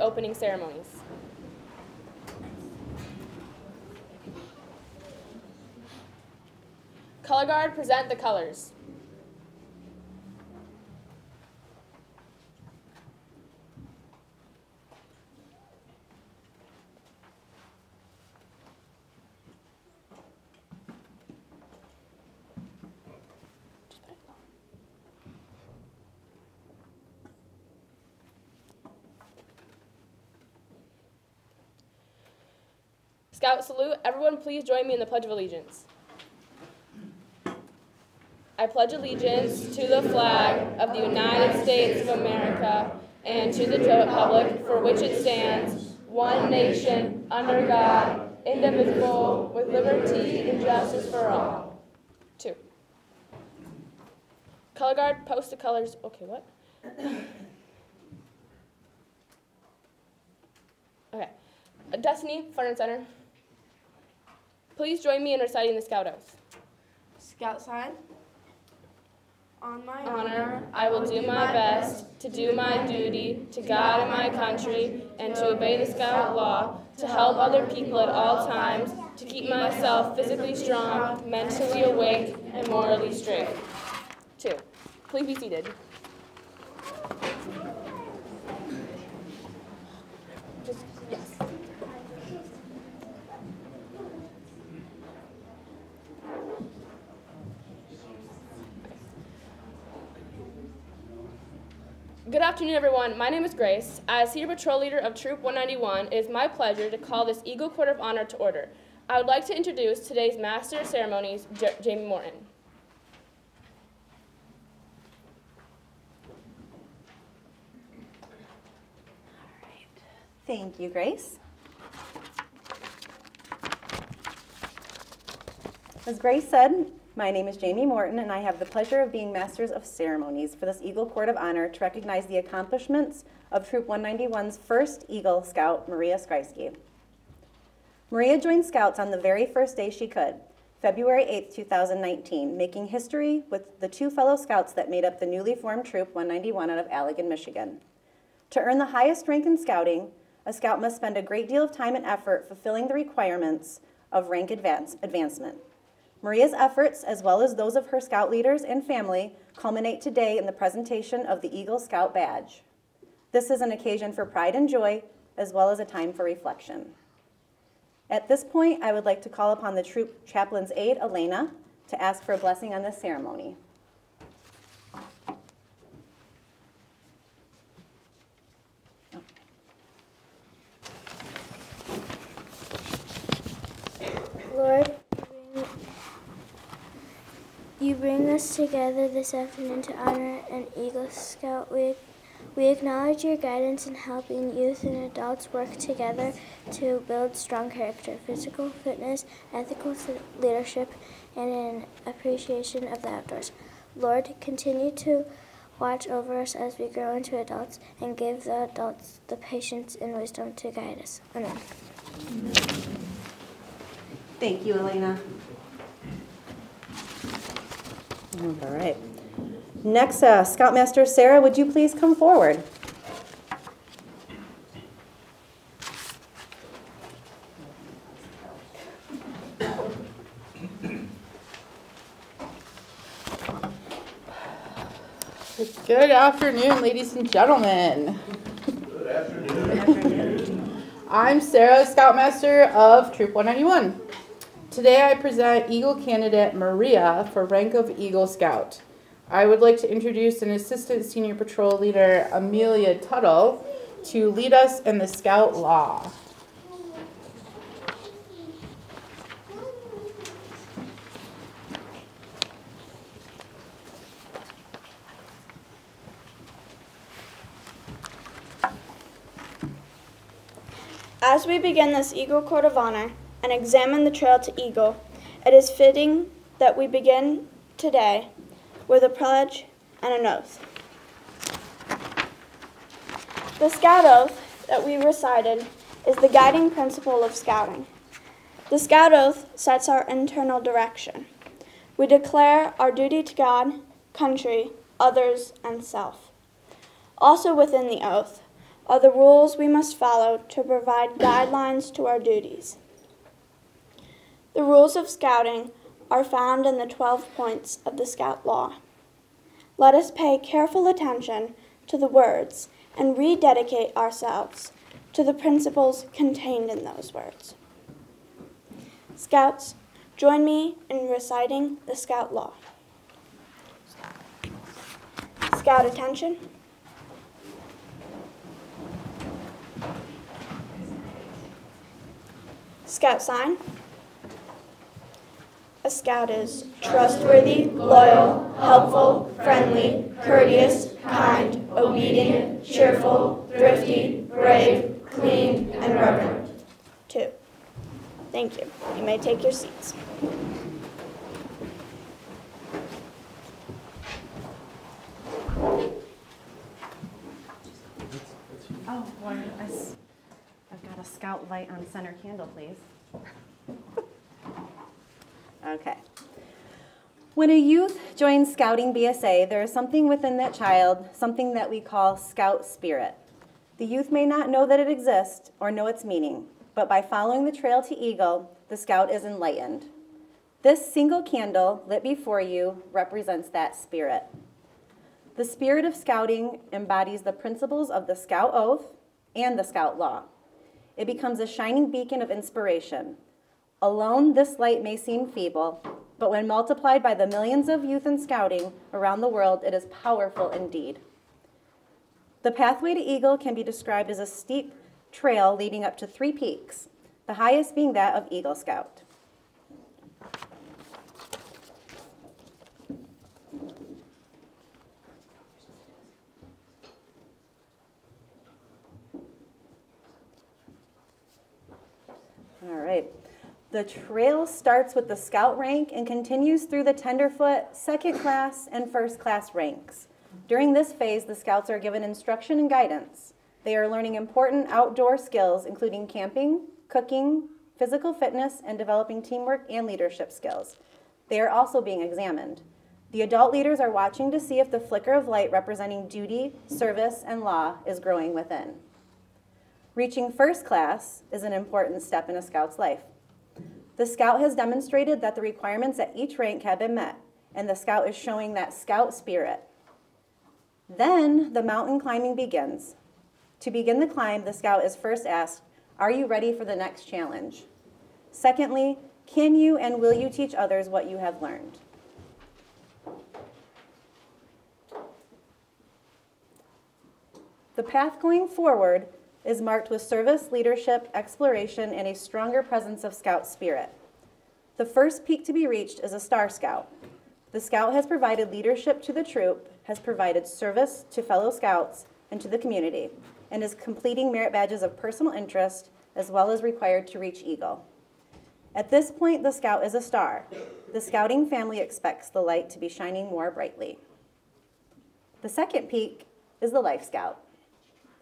opening ceremonies. Color Guard, present the colors. Scout salute. Everyone please join me in the Pledge of Allegiance. I pledge allegiance to the flag of the United States of America and to the republic for which it stands, one nation, under God, indivisible, with liberty and justice for all. 2. Color Guard, post the colors. Okay, what? Okay. Destiny, front and center. Please join me in reciting the Scout Oath. Scout sign. On my honor, I will do my best to do my duty to God and my country and to obey the Scout law, to help other people at all times, to keep myself physically strong, mentally awake, and morally straight. 2. Please be seated. Yes. Good afternoon, everyone. My name is Grace. As Senior Patrol Leader of Troop 191, it is my pleasure to call this Eagle Court of Honor to order. I would like to introduce today's Master of Ceremonies, Jamie Morton. All right. Thank you, Grace. As Grace said, my name is Jamie Morton, and I have the pleasure of being Masters of Ceremonies for this Eagle Court of Honor to recognize the accomplishments of Troop 191's first Eagle Scout, Maria Skrycki. Maria joined Scouts on the very first day she could, February 8, 2019, making history with the 2 fellow Scouts that made up the newly formed Troop 191 out of Allegan, Michigan. To earn the highest rank in Scouting, a Scout must spend a great deal of time and effort fulfilling the requirements of rank advancement. Maria's efforts, as well as those of her Scout leaders and family, culminate today in the presentation of the Eagle Scout Badge. This is an occasion for pride and joy, as well as a time for reflection. At this point, I would like to call upon the Troop Chaplain's aide, Elena, to ask for a blessing on this ceremony. Lord, you bring us together this afternoon to honor an Eagle Scout Week. We acknowledge your guidance in helping youth and adults work together to build strong character, physical fitness, ethical leadership, and an appreciation of the outdoors. Lord, continue to watch over us as we grow into adults and give the adults the patience and wisdom to guide us. Amen. Thank you, Elena. All right. Next, Scoutmaster Sarah, would you please come forward? Good afternoon, ladies and gentlemen. Good afternoon. I'm Sarah, Scoutmaster of Troop 191. Today I present Eagle candidate Maria for rank of Eagle Scout. I would like to introduce an Assistant Senior Patrol Leader, Amelia Tuttle, to lead us in the Scout Law. As we begin this Eagle Court of Honor and examine the trail to Eagle, it is fitting that we begin today with a pledge and an oath. The Scout Oath that we recited is the guiding principle of Scouting. The Scout Oath sets our internal direction. We declare our duty to God, country, others, and self. Also within the oath, are the rules we must follow to provide guidelines to our duties. The rules of scouting are found in the 12 points of the Scout Law. Let us pay careful attention to the words and rededicate ourselves to the principles contained in those words. Scouts, join me in reciting the Scout Law. Scout attention. Scout sign. A scout is trustworthy, loyal, helpful, friendly, courteous, kind, obedient, cheerful, thrifty, brave, clean, and reverent. 2. Thank you. You may take your seats. Oh, I've got a scout light on center candle, please. Okay. When a youth joins Scouting BSA, there is something within that child, something that we call scout spirit. The youth may not know that it exists or know its meaning, but by following the trail to Eagle, the scout is enlightened. This single candle lit before you represents that spirit. The spirit of scouting embodies the principles of the Scout Oath and the Scout Law. It becomes a shining beacon of inspiration. Alone, this light may seem feeble, but when multiplied by the millions of youth in scouting around the world, it is powerful indeed. The pathway to Eagle can be described as a steep trail leading up to 3 peaks, the highest being that of Eagle Scout. All right. The trail starts with the scout rank and continues through the tenderfoot, second class, and first class ranks. During this phase, the scouts are given instruction and guidance. They are learning important outdoor skills, including camping, cooking, physical fitness, and developing teamwork and leadership skills. They are also being examined. The adult leaders are watching to see if the flicker of light representing duty, service, and law is growing within. Reaching first class is an important step in a scout's life. The scout has demonstrated that the requirements at each rank have been met, and the scout is showing that scout spirit. Then the mountain climbing begins. To begin the climb, the scout is first asked, are you ready for the next challenge? Secondly, can you and will you teach others what you have learned? The path going forward is marked with service, leadership, exploration, and a stronger presence of scout spirit. The first peak to be reached is a Star Scout. The scout has provided leadership to the troop, has provided service to fellow scouts and to the community, and is completing merit badges of personal interest as well as required to reach Eagle. At this point, the scout is a star. The scouting family expects the light to be shining more brightly. The second peak is the Life Scout.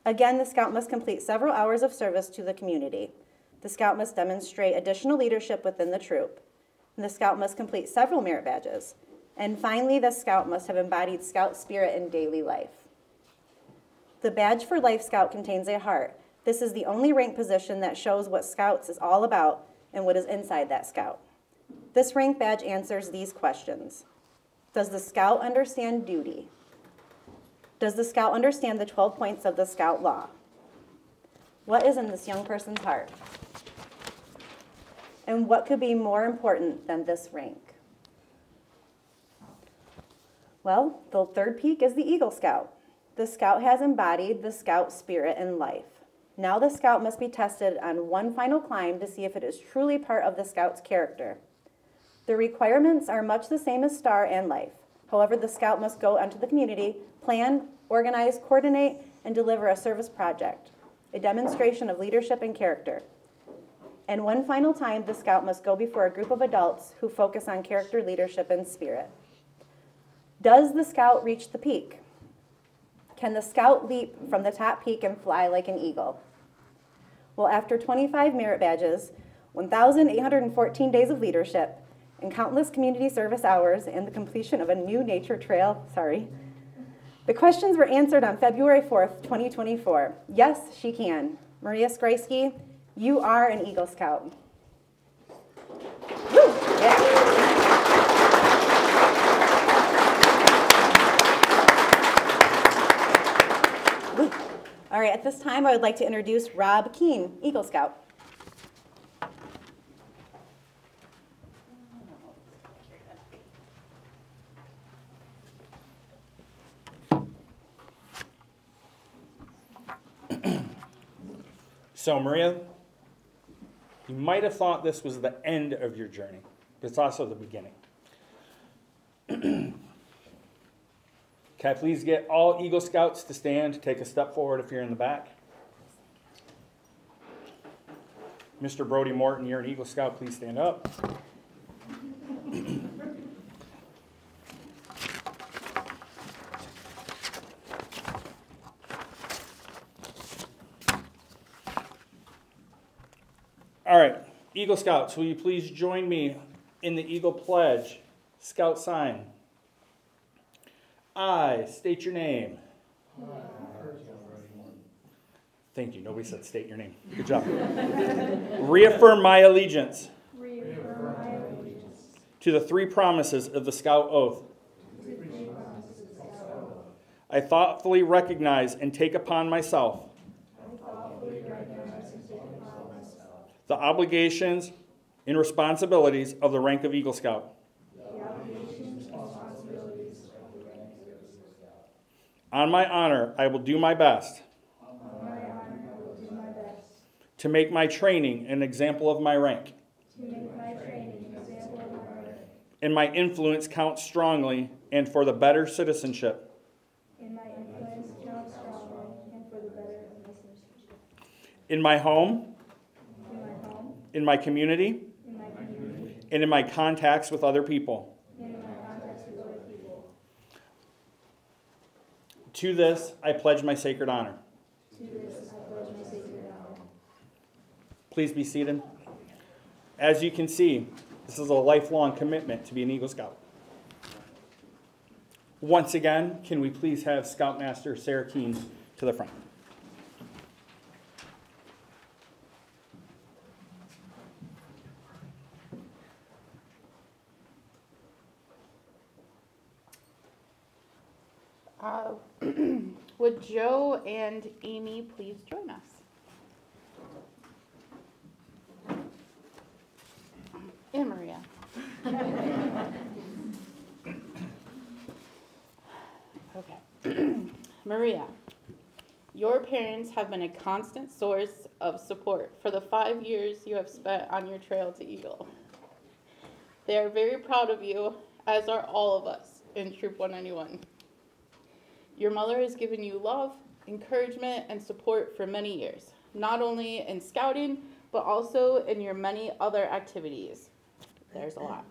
Again, the scout must complete several hours of service to the community. The scout must demonstrate additional leadership within the troop. And the scout must complete several merit badges. And finally, the scout must have embodied scout spirit in daily life. The badge for Life Scout contains a heart. This is the only rank position that shows what Scouts is all about and what is inside that scout. This rank badge answers these questions. Does the scout understand duty? Does the scout understand the 12 points of the Scout Law? What is in this young person's heart? And what could be more important than this rank? Well, the third peak is the Eagle Scout. The scout has embodied the scout spirit in life. Now the scout must be tested on one final climb to see if it is truly part of the scout's character. The requirements are much the same as Star and Life. However, the scout must go onto the community, plan, organize, coordinate, and deliver a service project, a demonstration of leadership and character. And one final time, the scout must go before a group of adults who focus on character, leadership, and spirit. Does the scout reach the peak? Can the scout leap from the top peak and fly like an eagle? Well, after 25 merit badges, 1,814 days of leadership, and countless community service hours and the completion of a new nature trail, The questions were answered on February 4th, 2024. Yes, she can. Maria Skrycki, you are an Eagle Scout. Woo! Yeah. All right, at this time, I would like to introduce Rob Keene, Eagle Scout. So, Maria, you might have thought this was the end of your journey, but it's also the beginning. Can I please get all Eagle Scouts to stand, take a step forward if you're in the back? Mr. Brody Morton, you're an Eagle Scout, please stand up. All right, Eagle Scouts, will you please join me in the Eagle Pledge, Scout sign. I state your name. Thank you. Nobody said state your name. Good job. Reaffirm my allegiance. To the three promises of the Scout Oath. I thoughtfully recognize and take upon myself the obligations and responsibilities of the rank of Eagle Scout. On my honor, I will do my best to make my training an example of my rank. And my influence count strongly and for the better citizenship. In my home, in my community, and in my contacts with other people. To this, I pledge my sacred honor. Please be seated. As you can see, this is a lifelong commitment to be an Eagle Scout. Once again, can we please have Scoutmaster Sarah Keene to the front? Would Joe and Amy please join us? And Maria. Okay. Maria, your parents have been a constant source of support for the 5 years you have spent on your trail to Eagle. They are very proud of you, as are all of us in Troop 191. Your mother has given you love, encouragement, and support for many years, not only in scouting, but also in your many other activities. There's a lot.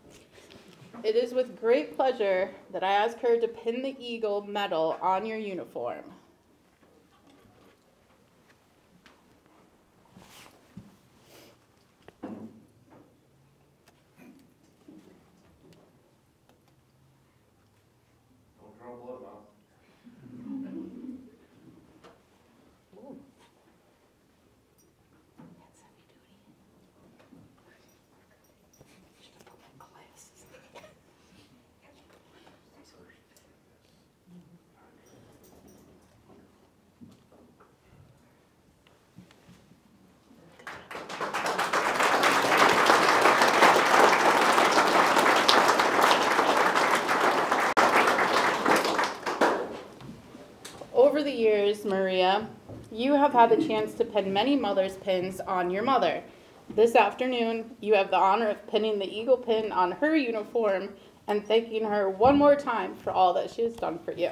It is with great pleasure that I ask her to pin the Eagle medal on your uniform. Don't draw blood now. That's heavy duty. Should have put my glasses. Over the years, Maria, you have had the chance to pin many mother's pins on your mother. This afternoon, you have the honor of pinning the Eagle pin on her uniform and thanking her one more time for all that she has done for you.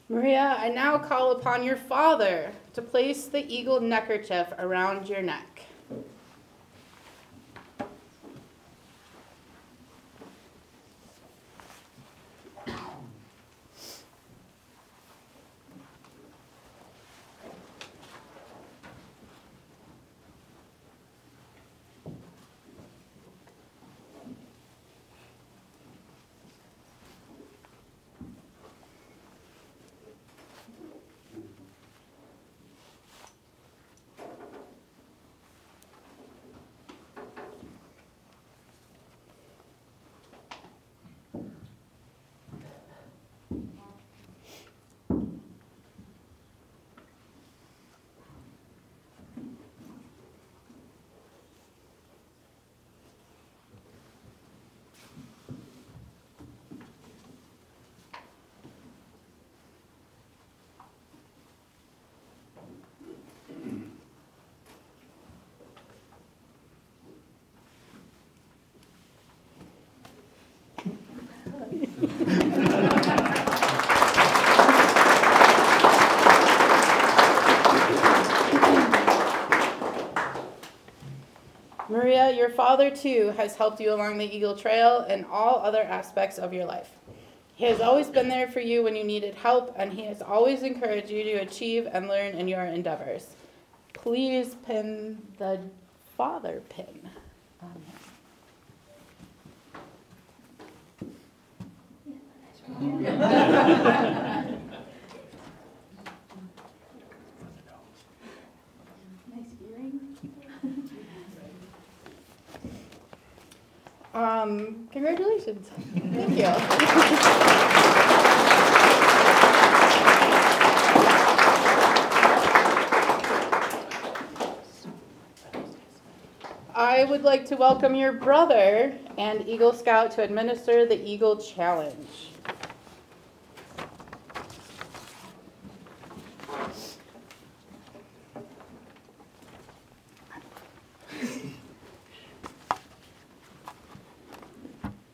Maria, I now call upon your father to place the Eagle neckerchief around your neck. Maria, your father too has helped you along the Eagle Trail and all other aspects of your life. He has always been there for you when you needed help, and he has always encouraged you to achieve and learn in your endeavors. Please pin the father pin on him. Congratulations. Thank you. I would like to welcome your brother and Eagle Scout to administer the Eagle Challenge.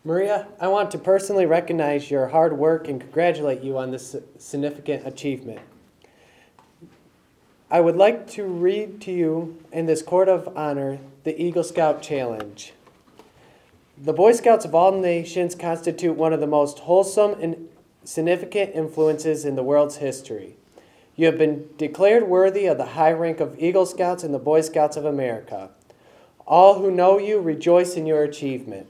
Maria, I want to personally recognize your hard work and congratulate you on this significant achievement. I would like to read to you in this court of honor the Eagle Scout Challenge. The Boy Scouts of all nations constitute one of the most wholesome and significant influences in the world's history. You have been declared worthy of the high rank of Eagle Scouts and the Boy Scouts of America. All who know you rejoice in your achievement.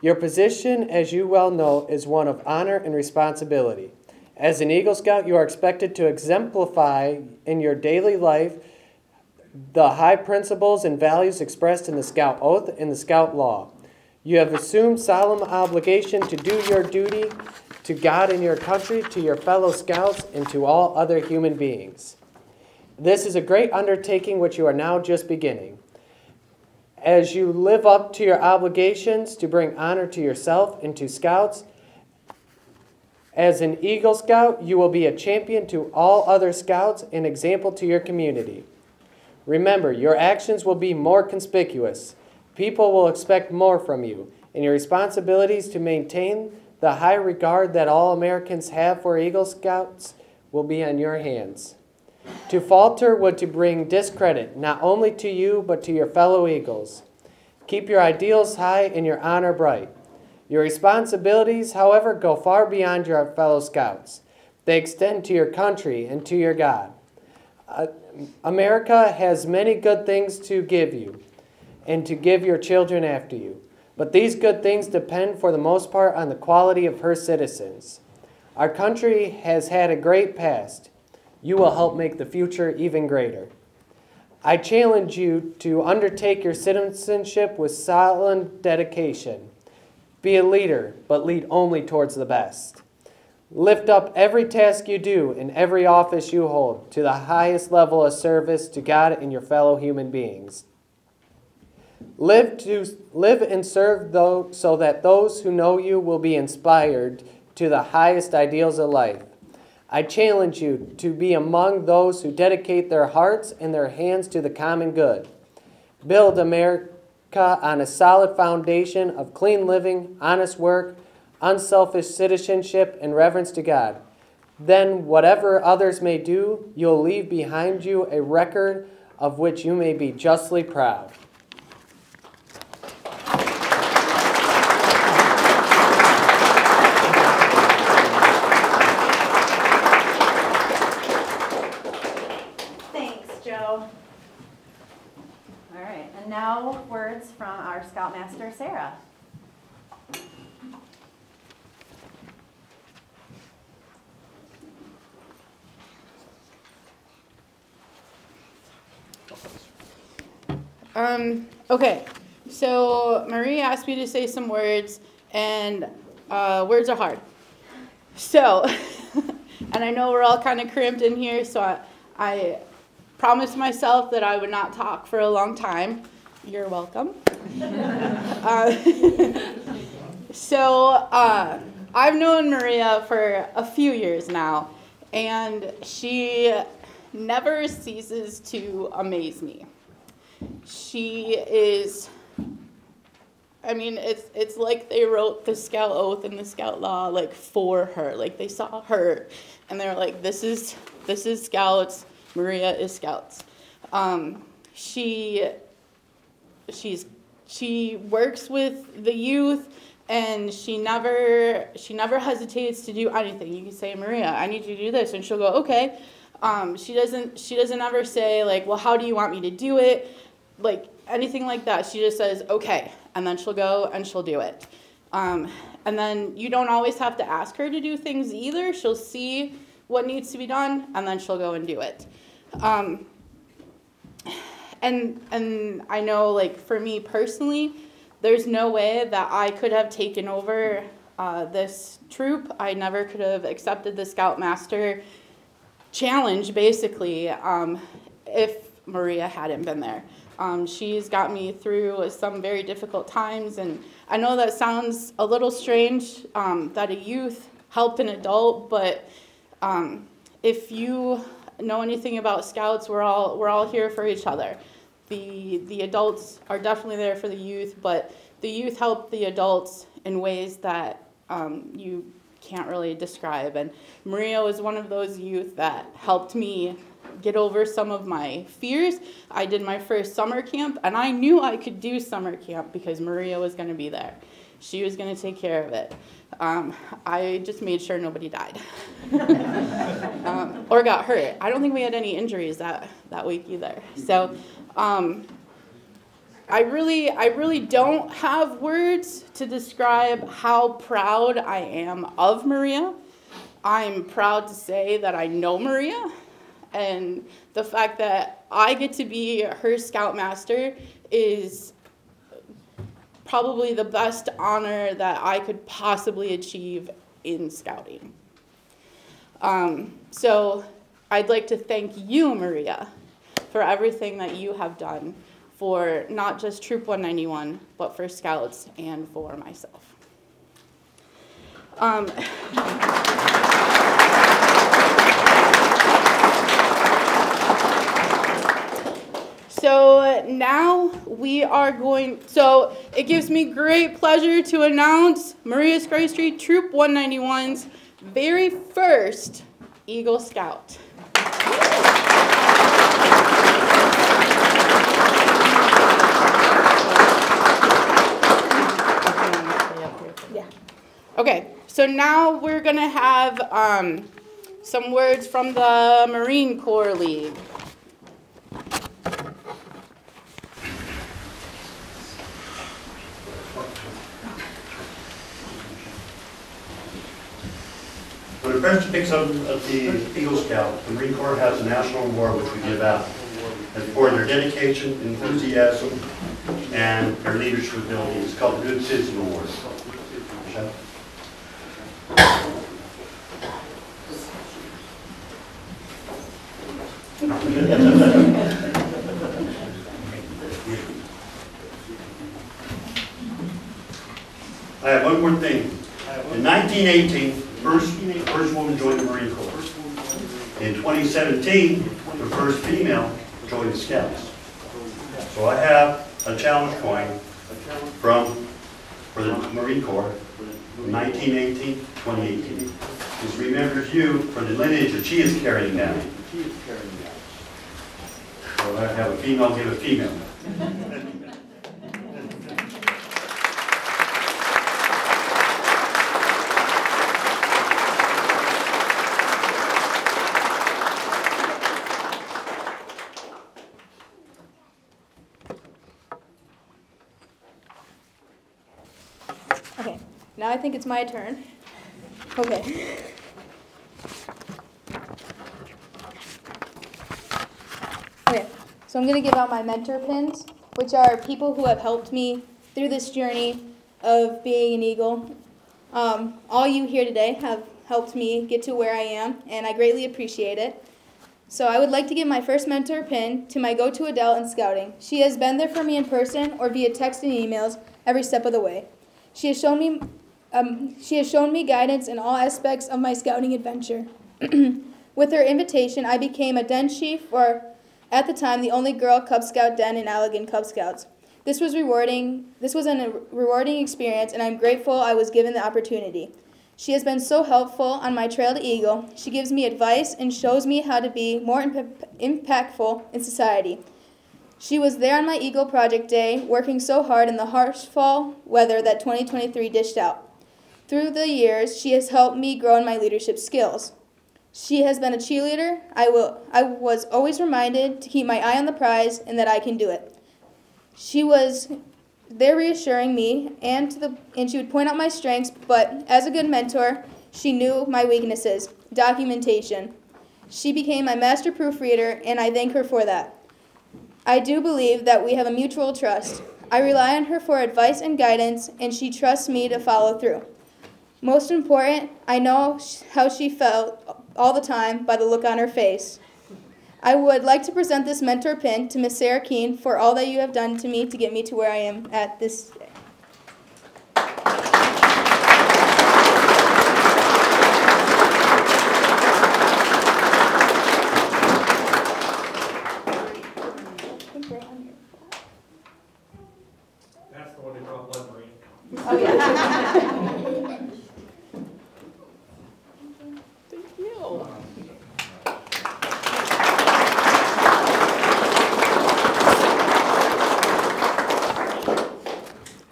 Your position, as you well know, is one of honor and responsibility. As an Eagle Scout, you are expected to exemplify in your daily life the high principles and values expressed in the Scout Oath and the Scout Law. You have assumed solemn obligation to do your duty to God and your country, to your fellow Scouts, and to all other human beings. This is a great undertaking which you are now just beginning. As you live up to your obligations to bring honor to yourself and to Scouts, as an Eagle Scout, you will be a champion to all other Scouts and example to your community. Remember, your actions will be more conspicuous. People will expect more from you, and your responsibilities to maintain the high regard that all Americans have for Eagle Scouts will be on your hands. To falter would to bring discredit not only to you but to your fellow Eagles. Keep your ideals high and your honor bright. Your responsibilities, however, go far beyond your fellow Scouts. They extend to your country and to your God. America has many good things to give you and to give your children after you. But these good things depend for the most part on the quality of her citizens. Our country has had a great past. You will help make the future even greater. I challenge you to undertake your citizenship with solemn dedication. Be a leader, but lead only towards the best. Lift up every task you do and every office you hold to the highest level of service to God and your fellow human beings. Live and serve so that those who know you will be inspired to the highest ideals of life. I challenge you to be among those who dedicate their hearts and their hands to the common good. Build America on a solid foundation of clean living, honest work, unselfish citizenship, and reverence to God. Then, whatever others may do, you'll leave behind you a record of which you may be justly proud. All right, and now words from our Scoutmaster, Sarah. Okay, so Marie asked me to say some words, and words are hard. So, and I know we're all kind of cramped in here, so I promised myself that I would not talk for a long time. You're welcome. I've known Maria for a few years now, and she never ceases to amaze me. She is, I mean, it's like they wrote the Scout Oath and the Scout Law like for her. Like they saw her, and they were like, this is Scouts. Maria is Scouts. She's she works with the youth, and she never hesitates to do anything. You can say, Maria, I need you to do this, and she'll go, okay. She doesn't ever say, like, well, how do you want me to do it? Like, anything like that. She just says, okay, and then she'll go and she'll do it. And then you don't always have to ask her to do things either. She'll see what needs to be done, and then she'll go and do it. And I know, like, for me personally, there's no way that I could have taken over this troop. I never could have accepted the Scoutmaster challenge, basically, if Maria hadn't been there. She's got me through some very difficult times, and I know that sounds a little strange, that a youth helped an adult, but if you know anything about Scouts, we're all here for each other. The adults are definitely there for the youth, but the youth help the adults in ways that you can't really describe. And Maria was one of those youth that helped me get over some of my fears. I did my first summer camp, and I knew I could do summer camp because Maria was going to be there. She was going to take care of it. I just made sure nobody died or got hurt. I don't think we had any injuries that week either. So I really don't have words to describe how proud I am of Maria. I'm proud to say that I know Maria, and the fact that I get to be her Scoutmaster is probably the best honor that I could possibly achieve in Scouting. So I'd like to thank you, Maria, for everything that you have done for not just Troop 191, but for Scouts and for myself. So now we are going, so it gives me great pleasure to announce Maria Skrycki, Troop 191's very first Eagle Scout. Yeah. Okay, so now we're going to have some words from the Marine Corps League. For the first picks of the Eagle Scout, the Marine Corps has a national award which we give out as for their dedication, enthusiasm, and their leadership ability. It's called the Good Citizen Award. Michelle? I have one more thing. In 1918, first woman joined the Marine Corps. In 2017, the first female joined the Scouts. So I have a challenge coin for the Marine Corps from 1918 to 2018. This remembers you for the lineage that she is carrying down. So I have a female give a female. Okay, now I think it's my turn. Okay. Okay, so I'm going to give out my mentor pins, which are people who have helped me through this journey of being an Eagle. All you here today have helped me get to where I am, and I greatly appreciate it. So I would like to give my first mentor pin to my go-to adult in Scouting. She has been there for me in person or via text and emails every step of the way. She has shown me guidance in all aspects of my Scouting adventure. With her invitation, I became a den chief, or at the time, the only girl Cub Scout den in Allegan Cub Scouts. This was rewarding. This was a rewarding experience, and I'm grateful I was given the opportunity. She has been so helpful on my trail to Eagle. She gives me advice and shows me how to be more impactful in society. She was there on my Eagle Project Day, working so hard in the harsh fall weather that 2023 dished out. Through the years, she has helped me grow in my leadership skills. She has been a cheerleader. I was always reminded to keep my eye on the prize and that I can do it. She was there reassuring me, and she would point out my strengths, but as a good mentor, she knew my weaknesses, documentation. She became my master proofreader, and I thank her for that. I do believe that we have a mutual trust. I rely on her for advice and guidance, and she trusts me to follow through. Most important, I know how she felt all the time by the look on her face. I would like to present this mentor pin to Miss Sarah Keene for all that you have done to me to get me to where I am at this day. That's the one they call blood marine. Oh, yeah. Thank you.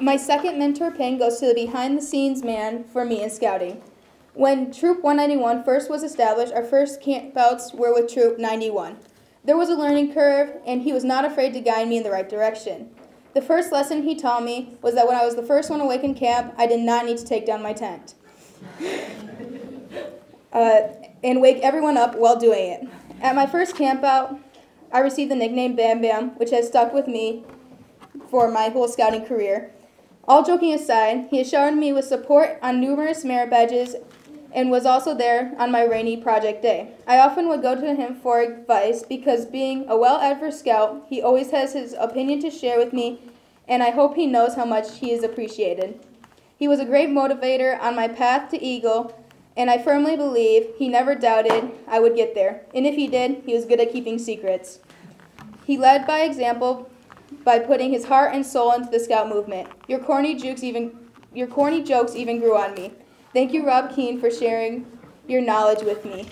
My second mentor pin goes to the behind-the-scenes man for me in scouting. When Troop 191 first was established, our first campouts were with Troop 91. There was a learning curve, and he was not afraid to guide me in the right direction. The first lesson he taught me was that when I was the first one awake in camp, I did not need to take down my tent and wake everyone up while doing it. At my first campout, I received the nickname Bam Bam, which has stuck with me for my whole scouting career. All joking aside, he has showered me with support on numerous merit badges and was also there on my rainy project day. I often would go to him for advice because being a well-adversed scout, he always has his opinion to share with me, and I hope he knows how much he is appreciated. He was a great motivator on my path to Eagle, and I firmly believe he never doubted I would get there. And if he did, he was good at keeping secrets. He led by example by putting his heart and soul into the scout movement. Your corny jokes even grew on me. Thank you, Rob Keene, for sharing your knowledge with me.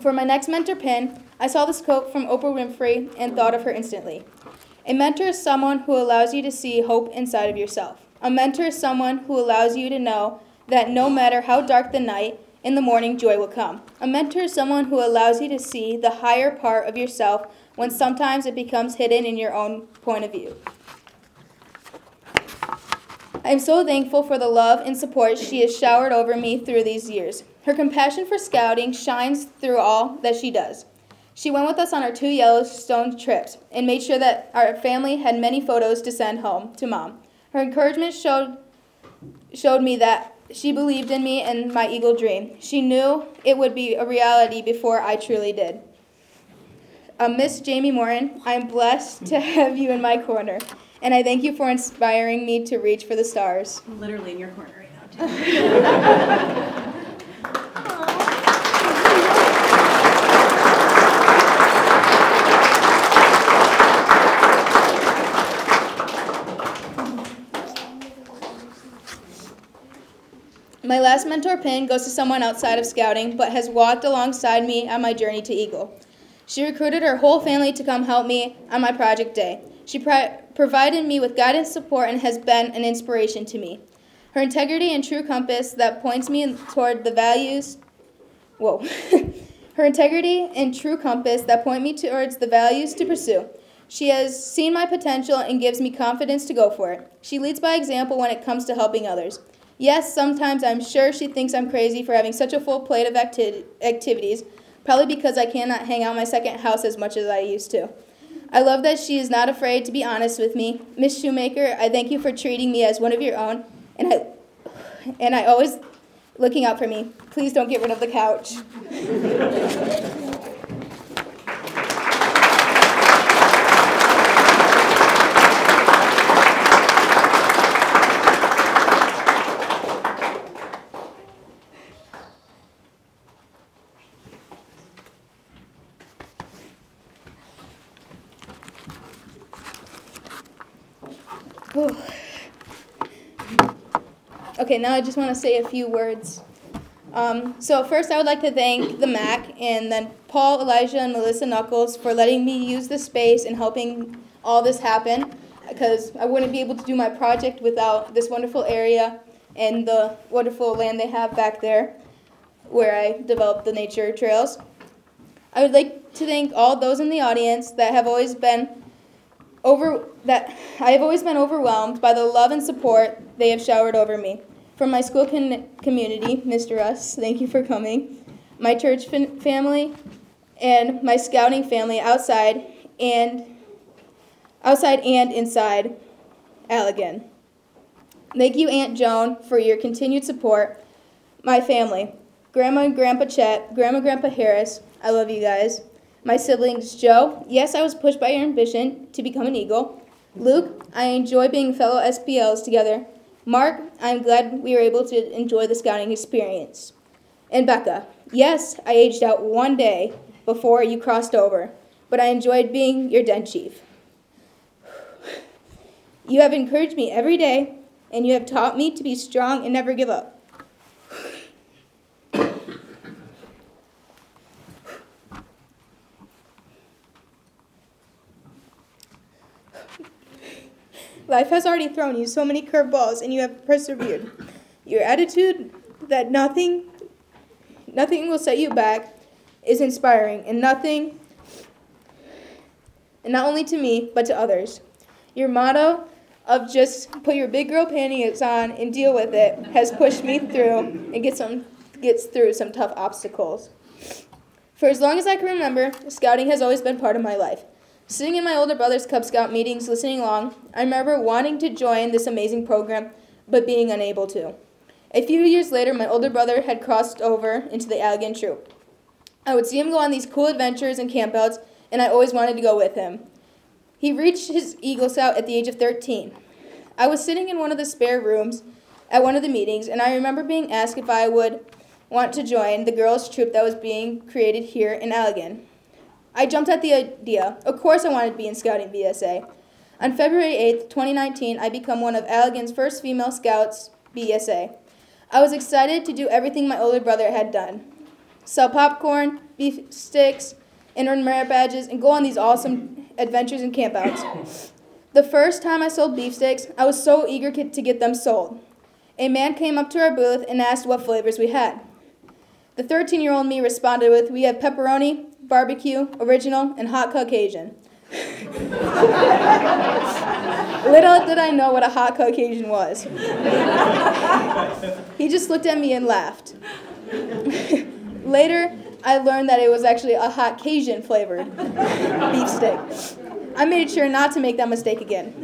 For my next mentor pin, I saw this quote from Oprah Winfrey and thought of her instantly. A mentor is someone who allows you to see hope inside of yourself. A mentor is someone who allows you to know that no matter how dark the night, in the morning joy will come. A mentor is someone who allows you to see the higher part of yourself when sometimes it becomes hidden in your own point of view. I am so thankful for the love and support she has showered over me through these years. Her compassion for scouting shines through all that she does. She went with us on our 2 Yellowstone trips and made sure that our family had many photos to send home to Mom. Her encouragement showed me that she believed in me and my Eagle dream. She knew it would be a reality before I truly did. Miss Jamie Morton, I am blessed to have you in my corner, and I thank you for inspiring me to reach for the stars. I'm literally in your corner right now, too. My last mentor pin goes to someone outside of scouting, but has walked alongside me on my journey to Eagle. She recruited her whole family to come help me on my project day. She provided me with guidance, support, and has been an inspiration to me. Her integrity and true compass that points me toward the values, Her integrity and true compass that point me towards the values to pursue. She has seen my potential and gives me confidence to go for it. She leads by example when it comes to helping others. Yes, sometimes I'm sure she thinks I'm crazy for having such a full plate of activities, probably because I cannot hang out my second house as much as I used to. I love that she is not afraid to be honest with me. Miss Shoemaker, I thank you for treating me as one of your own, and I always looking out for me. Please don't get rid of the couch. Okay, now I just want to say a few words. So first I would like to thank the MAC and then Paul, Elijah, and Melissa Knuckles for letting me use the space and helping all this happen, because I wouldn't be able to do my project without this wonderful area and the wonderful land they have back there where I developed the nature trails. I would like to thank all those in the audience that I have always been overwhelmed by the love and support they have showered over me. From my school community, Mr. Russ, thank you for coming, my church family, and my scouting family outside and inside Allegan. Thank you, Aunt Joan, for your continued support. My family, Grandma and Grandpa Chet, Grandma and Grandpa Harris, I love you guys. My siblings, Joe, yes, I was pushed by your ambition to become an Eagle. Luke, I enjoy being fellow SPLs together. Mark, I'm glad we were able to enjoy the scouting experience. And Becca, yes, I aged out one day before you crossed over, but I enjoyed being your den chief. You have encouraged me every day, and you have taught me to be strong and never give up. Life has already thrown you so many curveballs, and you have persevered. Your attitude that nothing will set you back is inspiring, and not only to me, but to others. Your motto of just put your big girl panties on and deal with it has pushed me through and gets through some tough obstacles. For as long as I can remember, scouting has always been part of my life. Sitting in my older brother's Cub Scout meetings, listening along, I remember wanting to join this amazing program, but being unable to. A few years later, my older brother had crossed over into the Allegan troop. I would see him go on these cool adventures and campouts, and I always wanted to go with him. He reached his Eagle Scout at the age of 13. I was sitting in one of the spare rooms at one of the meetings, and I remember being asked if I would want to join the girls' troop that was being created here in Allegan. I jumped at the idea. Of course I wanted to be in Scouting BSA. On February 8th, 2019, I became one of Allegan's first female scouts, BSA. I was excited to do everything my older brother had done. Sell popcorn, beef sticks, and earn merit badges, and go on these awesome adventures and campouts. The first time I sold beef sticks, I was so eager to get them sold. A man came up to our booth and asked what flavors we had. The 13-year-old me responded with, "We have pepperoni, barbecue, original, and hot Caucasian." Little did I know what a hot Caucasian was. He just looked at me and laughed. Later, I learned that it was actually a hot Cajun flavored beef stick. I made sure not to make that mistake again.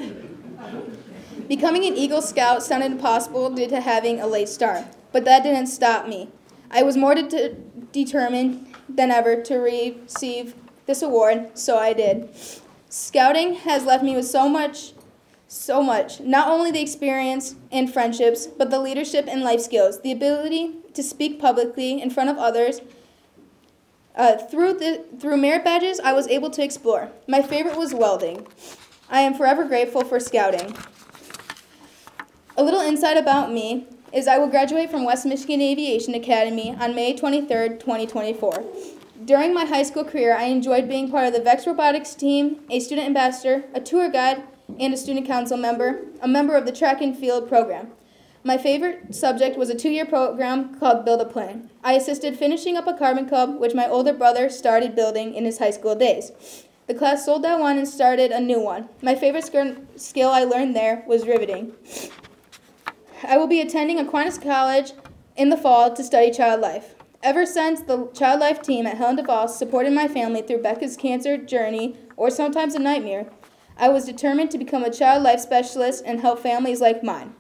Becoming an Eagle Scout sounded impossible due to having a late start, but that didn't stop me. I was more determined than ever to receive this award, so I did. Scouting has left me with so much, not only the experience and friendships, but the leadership and life skills, the ability to speak publicly in front of others. Through merit badges, I was able to explore. My favorite was welding. I am forever grateful for scouting. A little insight about me is I will graduate from West Michigan Aviation Academy on May 23rd, 2024. During my high school career, I enjoyed being part of the VEX Robotics team, a student ambassador, a tour guide, and a student council member, a member of the track and field program. My favorite subject was a 2-year program called Build a Plane. I assisted finishing up a carbon cub, which my older brother started building in his high school days. The class sold that one and started a new one. My favorite skill I learned there was riveting. I will be attending Aquinas College in the fall to study child life. Ever since the child life team at Helen DeVos supported my family through Becca's cancer journey, or sometimes a nightmare, I was determined to become a child life specialist and help families like mine.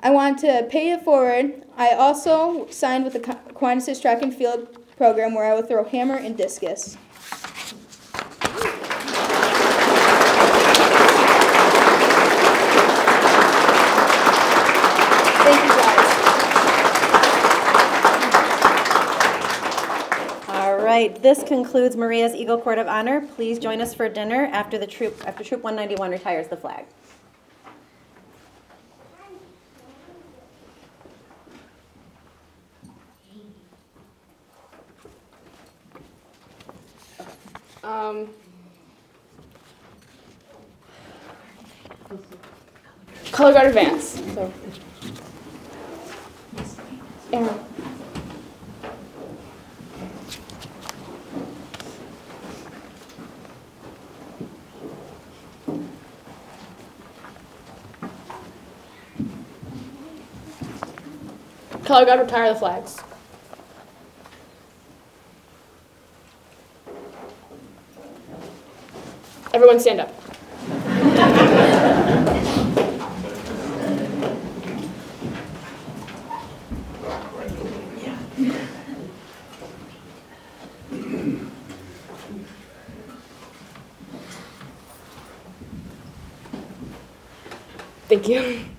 I wanted to pay it forward. I also signed with the Aquinas track and field program where I would throw hammer and discus. Thank you, guys. All right, this concludes Maria's Eagle Court of Honor. Please join us for dinner after Troop 191 retires the flag. Color guard advance. So, Aaron. Color guard, retire the flags. Everyone stand up. Thank you.